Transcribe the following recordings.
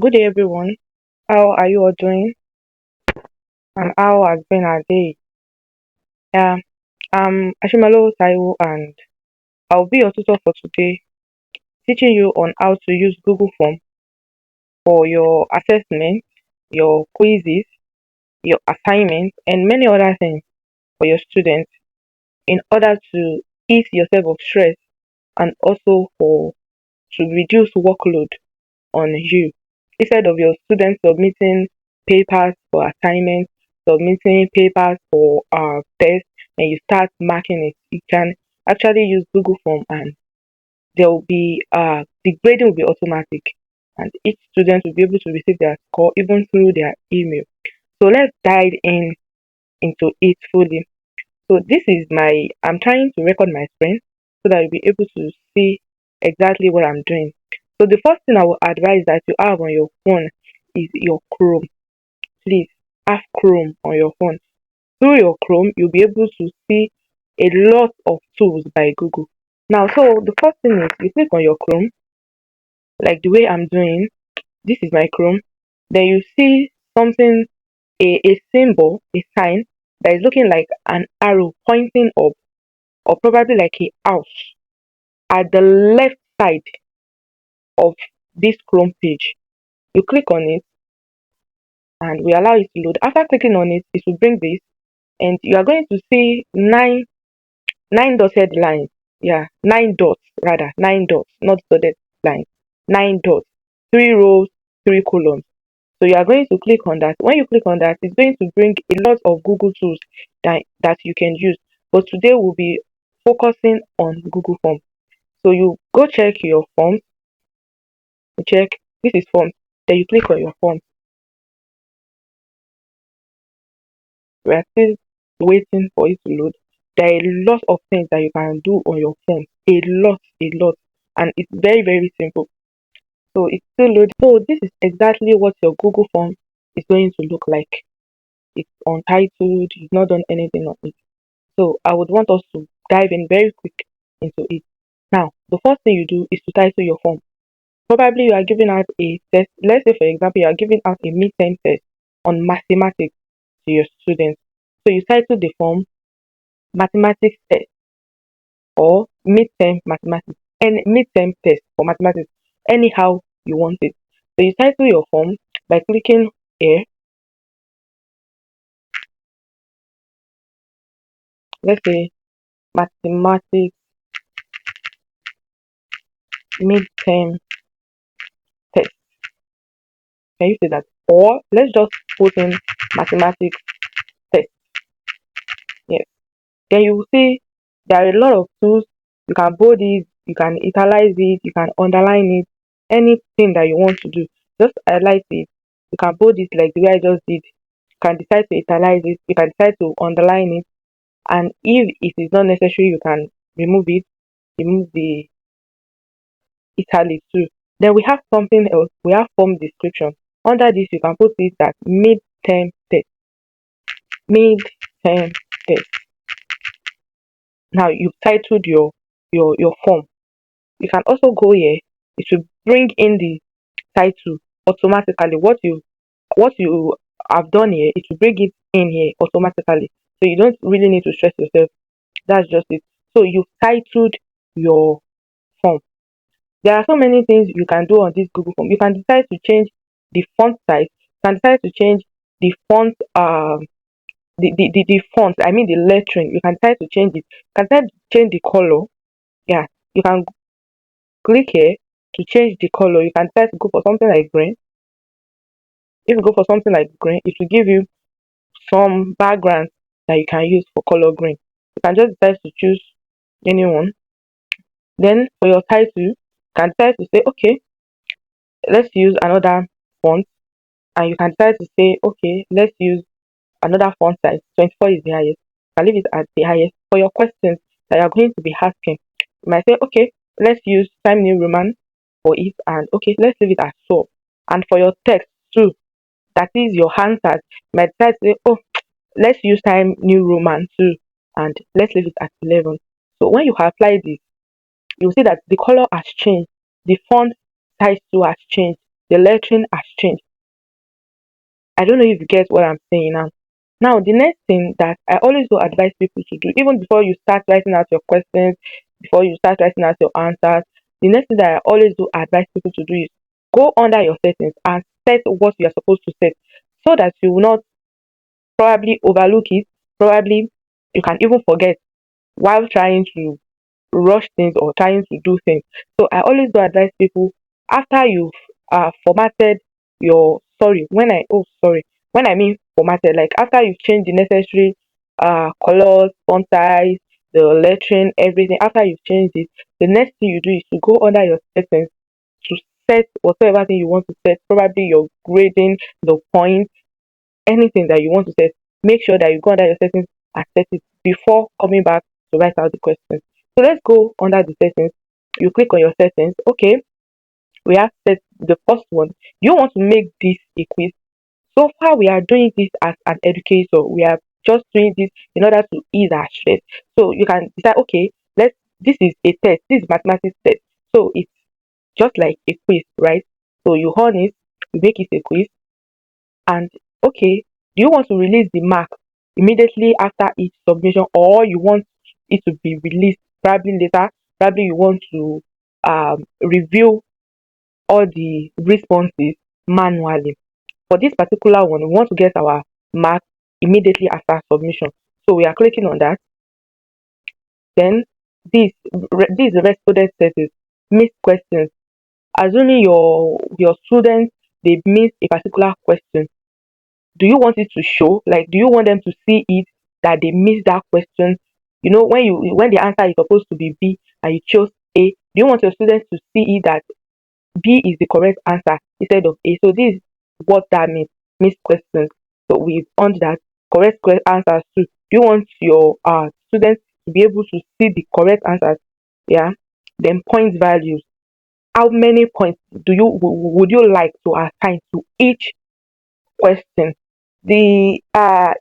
Good day, everyone. How are you all doing? And how has been our day? Yeah, I'm Ashimalo Taiwo, and I'll be your tutor for today, teaching you on how to use Google Form for your assessment, your quizzes, your assignments, and many other things for your students in order to ease yourself of stress and also for to reduce workload on you. Instead of your students submitting papers for assignments, submitting papers for tests, and you start marking it, you can actually use Google Form, and there will be the grading will be automatic, and each student will be able to receive their score even through their email. So let's dive in into it fully. So this is my I'm trying to record my screen so that you'll be able to see exactly what I'm doing. So the first thing I will advise that you have on your phone is your Chrome. Please have Chrome on your phone. Through your Chrome, you'll be able to see a lot of tools by Google. Now, so the first thing is you click on your Chrome, like the way I'm doing. This is my Chrome. Then you see something, a symbol, a sign that is looking like an arrow pointing up, or probably like a house at the left side of this Chrome page. You click on it and we allow it to load. After clicking on it, it will bring this, and you are going to see nine dotted lines. Yeah, nine dots rather, nine dots, not dotted lines. Nine dots, three rows, three columns. So you are going to click on that. When you click on that, it's going to bring a lot of Google tools that you can use. But today we'll be focusing on Google Forms. So you go check your forms, you check this is forms, then you click on your form. We are still waiting for it to load. There are a lot of things that you can do on your phone. A lot. And it's very, very simple. So it's still loading. So this is exactly what your Google form is going to look like. It's untitled, you've not done anything on it. So I would want us to dive in very quick into it. Now, the first thing you do is to title your form. Probably you are giving out a test. Let's say, for example, you are giving out a midterm test on mathematics to your students. So you title the form mathematics test or midterm mathematics and midterm test for mathematics, anyhow you want it. So you title your form by clicking here. Let's say mathematics midterm test. Can you see that? Or let's just put in mathematics test. Yes. Then you will see there are a lot of tools. You can bold it, you can italize it, you can underline it, anything that you want to do. Just highlight it. You can bold it like the way I just did. You can decide to italize it, you can decide to underline it, and if it is not necessary, you can remove it, remove the italics too. Then we have something else. We have form description. Under this, you can put it that mid-term test. Mid-term test. Now you've titled your form. You can also go here. It will bring in the title automatically. What you have done here, it will bring it in here automatically. So you don't really need to stress yourself. That's just it. So you've titled your form. There are so many things you can do on this Google form. You can decide to change the font size. You can decide to change the font the font, I mean the lettering. You can decide to change it. You can decide to change the color. Yeah. You can click here to change the color. You can decide to go for something like green. If you go for something like green, it will give you some background that you can use for color green. You can just decide to choose anyone. Then for your title, you can decide to say, okay, let's use another font. And you can decide to say, okay, let's use another font size. 24 is the highest. You can leave it at the highest. For your questions that you're going to be asking, you might say, okay, let's use Time New Roman for it. And okay, let's leave it at 12. And for your text too, that is your answers, you might decide to say, oh, let's use Time New Roman too. And let's leave it at 11. So when you apply this, you'll see that the color has changed, the font size too has changed, the lettering has I don't know if you get what I'm saying now. Now, the next thing that I always do advise people to do, even before you start writing out your questions, before you start writing out your answers, the next thing that I always do advise people to do is go under your settings and set what you are supposed to set so that you will not probably overlook it. Probably you can even forget while trying to rush things or trying to do things. So I always do advise people after you've formatted your sorry when I oh sorry when I mean formatted, like after you've changed the necessary colors, font size, the lettering, everything. After you've changed it, the next thing you do is to go under your settings to set whatever thing you want to set. Probably your grading, the points, anything that you want to set. Make sure that you go under your settings and set it before coming back to write out the questions. So let's go under the settings. You click on your settings. Okay, we have set the first one. You want to make this a quiz. So far, we are doing this as an educator. We are just doing this in order to ease our stress. So you can decide, okay, let's. This is a test. This is mathematics test. So it's just like a quiz, right? So you on it, you make it a quiz, and okay, do you want to release the mark immediately after each submission, or you want it to be released probably later? Probably you want to review all the responses manually. For this particular one, we want to get our mark immediately after submission. So we are clicking on that. Then this this respondent status missed questions. Assuming your students they missed a particular question, do you want it to show? Like, do you want them to see it that they missed that question? You know, when the answer is supposed to be B and you chose A, do you want your students to see it that B is the correct answer instead of A? So this is what that means, missed questions. So we've earned that answers too. Do you want your students to be able to see the correct answers? Yeah. Then point values. How many points would you like to assign to each question? The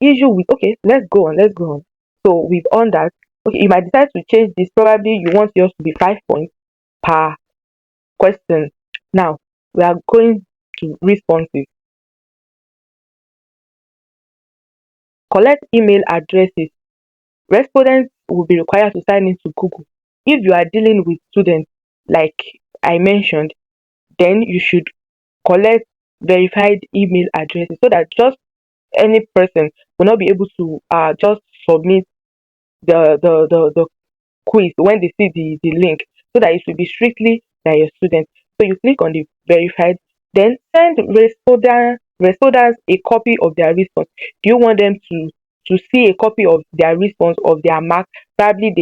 issue with okay, let's go on. So we've on that. Okay, you might decide to change this. Probably you want yours to be 5 points per question. Now we are going to responses. Collect email addresses. Respondents will be required to sign into Google. If you are dealing with students, like I mentioned, then you should collect verified email addresses so that just any person will not be able to just submit the quiz when they see the link, so that it will be strictly by your students. So you click on the verified, then send respondents a copy of their response. Do you want them to see a copy of their response of their mark? Probably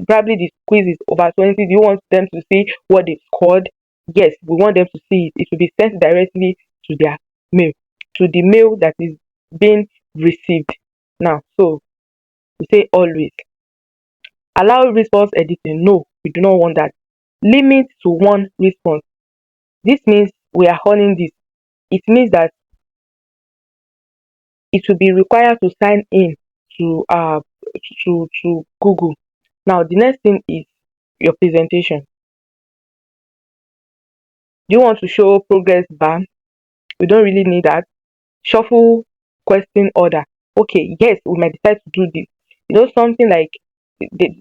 probably the quiz is over 20. Do you want them to see what they scored? Yes, we want them to see it. It will be sent directly to their mail, to the mail that is being received. Now, so we say always allow response editing. No, we do not want that. Limit to one response. This means we are honing this. It means that it will be required to sign in to Google. Now the next thing is your presentation. Do you want to show progress bar? We don't really need that. Shuffle question order. Okay, yes, we might decide to do this. You know, something like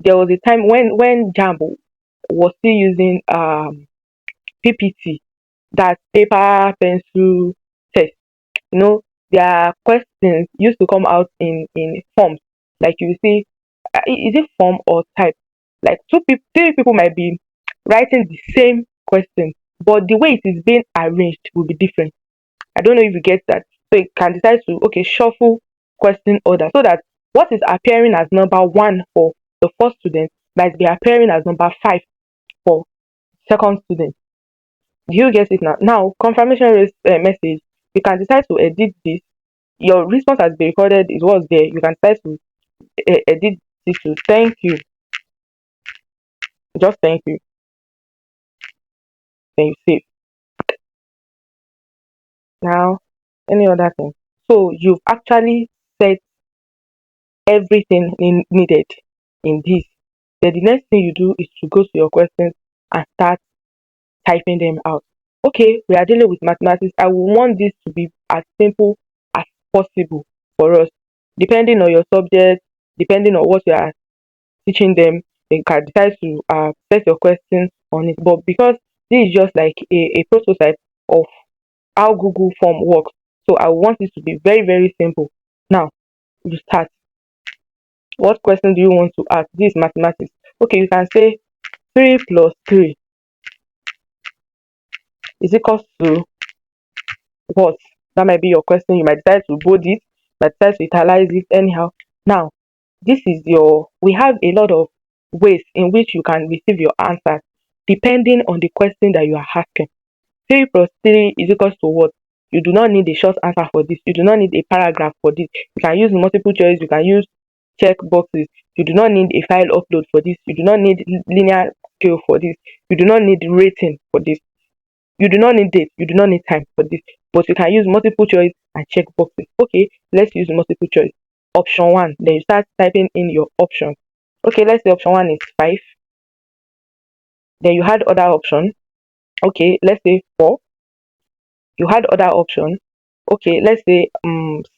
there was a time when Jambo was still using PPT, that paper pencil test. You know, their questions used to come out in forms. Like you see, is it form or type? Like three people might be writing the same question, but the way it is being arranged will be different. I don't know if you get that. So you can decide to okay shuffle question order so that what is appearing as number one for the first student might be appearing as number five for second student. Do you get it now? Now, confirmation message. You can decide to edit this. Your response has been recorded. It was there. You can decide to edit this to thank you. Just thank you. Then you save. Now, any other thing. So you've actually set everything needed in this. Then the next thing you do is to go to your questions and start typing them out. Okay, we are dealing with mathematics. I will want this to be as simple as possible for us. Depending on your subject, depending on what you are teaching them, they can decide to set your questions on it. But because this is just like a prototype of how Google form works, so I want it to be very, very simple. Now, you start. What question do you want to ask? This is mathematics. Okay, you can say 3 plus 3 is equals to what? That might be your question. You might decide to bold it, might decide to italize it anyhow. Now, this is your, we have a lot of ways in which you can receive your answers depending on the question that you are asking. 3 plus 3 is equals to what? You do not need a short answer for this. You do not need a paragraph for this. You can use multiple choice. You can use check boxes. You do not need a file upload for this. You do not need linear scale for this. You do not need rating for this. You do not need date. You do not need time for this. But you can use multiple choice and check boxes. Okay, let's use multiple choice. Option 1. Then you start typing in your options. Okay, let's say option 1 is 5. Then you had other option. Okay, let's say 4. You had other option. Okay, let's say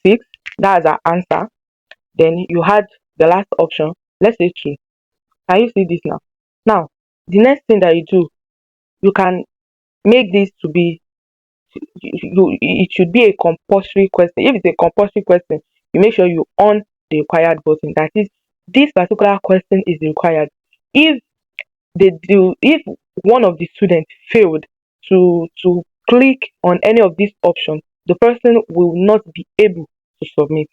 6. That's our answer. Then you had the last option. Let's say 2. Can you see this now? Now, the next thing that you do, you can make this to be, it should be a compulsory question. If it's a compulsory question, you make sure you on the required button. That is, this particular question is required. If if one of the students failed to click on any of these options, the person will not be able to submit.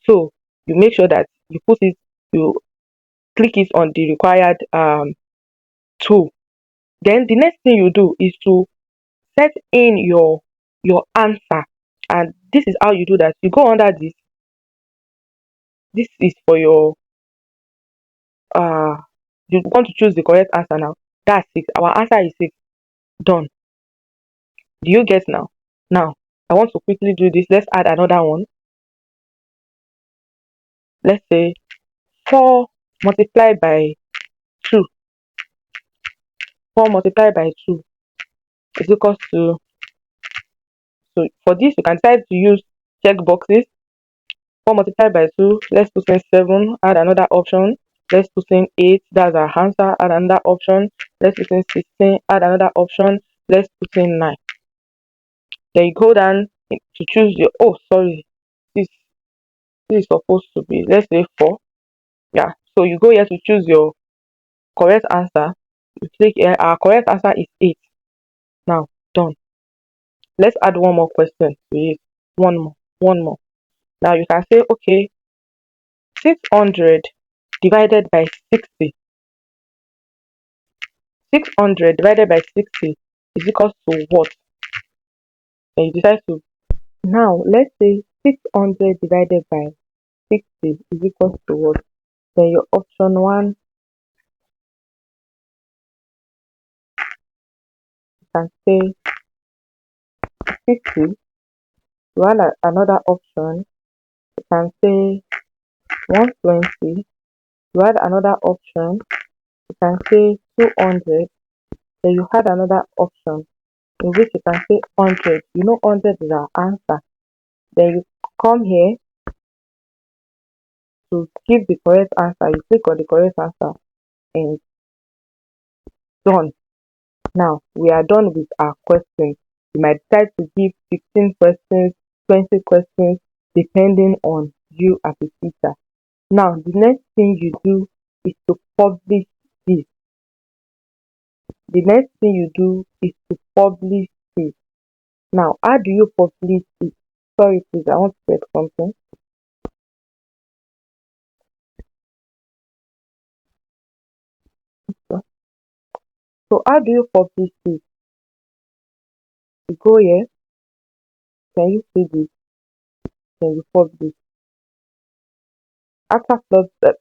So you make sure that you put it, you click it on the required tool. Then the next thing you do is to set in your answer, and this is how you do that. You go under this. This is for your you want to choose the correct answer now. That's 6. Our answer is 6. Done. Do you get now? Now, I want to quickly do this. Let's add another one. Let's say 4 multiplied by 2. 4 multiplied by 2 is equals to, so for this you can decide to use check boxes. 4 multiplied by 2, let's put in 7, add another option. Let's put in 8, that's our answer, add another option. Let's put in 16, add another option. Let's put in 9. Then you go down to choose your, oh sorry, this this is supposed to be, let's say 4. Yeah, so you go here to choose your correct answer. You click here, our correct answer is 8. Now, done. Let's add one more question to it. One more. Now you can say, okay, 600 divided by 60. 600 divided by 60 is equals to what? And you decide to, now let's say 600 divided by 60 is equals to what? Then your option 1 can say 50. You add another option, you can say 120. You add another option, you can say 200. Then you had another option in which you can say 100. You know 100 is our answer. Then you come here to give the correct answer. You click on the correct answer and done. Now we are done with our questions. You might decide to give 15 questions, 20 questions, depending on you as a teacher. Now the next thing you do is to publish this. The next thing you do is to publish this. Now, how do you publish it? Sorry, please, I want to check something. So, how do you publish this? You go here, can you see this? Then you publish. After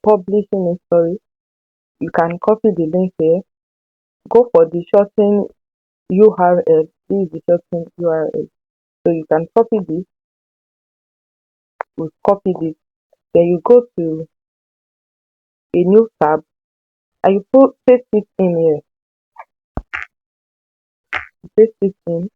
publishing a story, you can copy the link here. Go for the shorten URL. This is the shorten URL. So you can copy this. You copy this. Then you go to a new tab and you paste it in here. paste it in.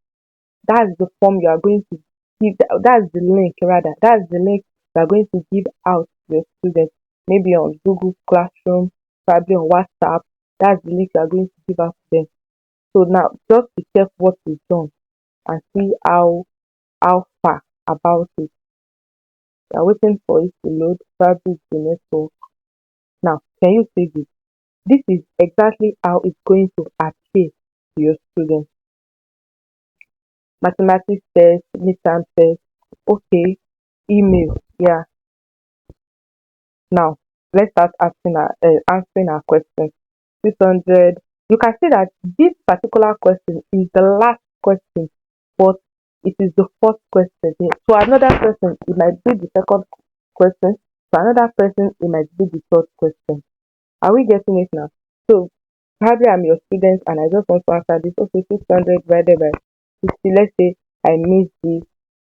That's the form you are going to give. That's the link rather. That's the link you are going to give out to your students. Maybe on Google Classroom, probably on WhatsApp. That's the link you are going to give out to them. So now just to check what is done and see how far about it. You are waiting for it to load. Probably it's the network. Now, can you see this? This is exactly how it's going to appear to your students. Mathematics test, midterm test, okay, email, yeah. Now, let's start answering our questions. 600. You can see that this particular question is the last question, but it is the first question here. So another person, it might be the second question. So another person, it might be the third question. Are we getting it now? So probably I'm your student and I just want to answer this. Okay, 600 divided by 60. Let's say I missed this.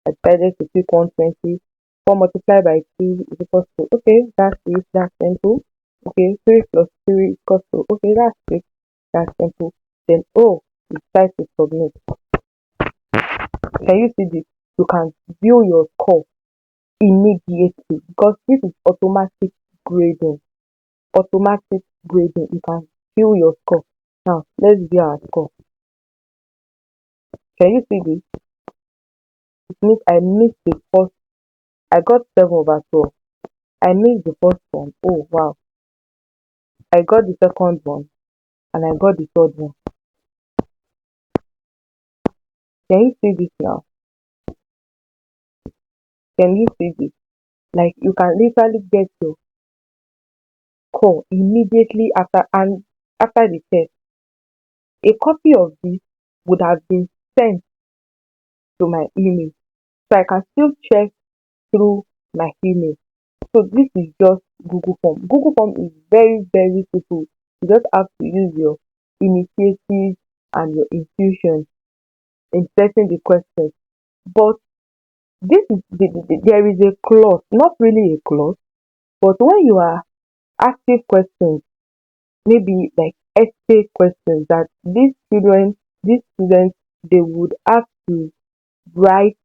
I decided to pick 120. 4 multiplied by 2 is equal to, okay, that's it. That's simple. Okay, 3 plus 3 is equal to, okay, that's it. That's simple. Then, oh, it's time to submit. Can you see this? You can view your score immediately because this is automatic grading. Automatic grading. You can view your score. Now, let's view our score. Can you see this? It means I missed the first. I got 7/12. I missed the first one. Oh, wow. I got the second one and I got the third one. Can you see this now? Can you see this? Like you can literally get your score immediately after the test. A copy of this would have been sent to my email. So I can still check through my email. So this is just Google Form. Google Form is very, very simple. You just have to use your initiative and your intuition in setting the questions. But this is there is a clause, not really a clause, but when you are asking questions, maybe like essay questions that these students, they would have to write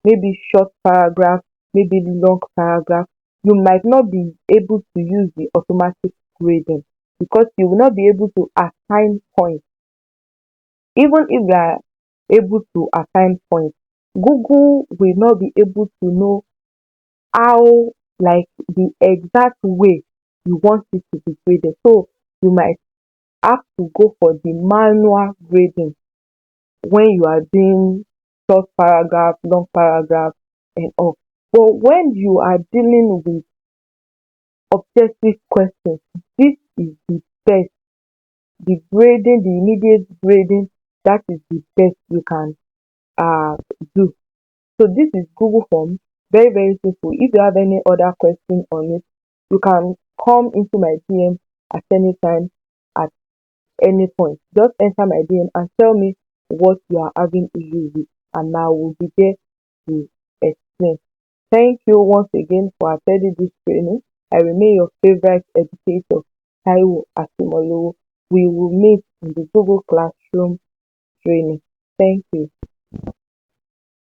maybe short paragraph, maybe long paragraph, you might not be able to use the automatic grading because you will not be able to assign points. Even if you are able to assign points, Google will not be able to know how, like, the exact way you want it to be graded. So you might have to go for the manual grading when you are doing short paragraph, long paragraph, and all. But when you are dealing with objective questions, this is the best. The grading, the immediate grading, that is the best you can uh do. So this is Google Form. Very, very simple. If you have any other question on it, you can come into my DM at any time, at any point. Just enter my DM and tell me what you are having issue with, and I will be there to explain. Thank you once again for attending this training. I remain your favorite educator, Taiwo Asimolowo. We will meet in the Google Classroom training. Thank you.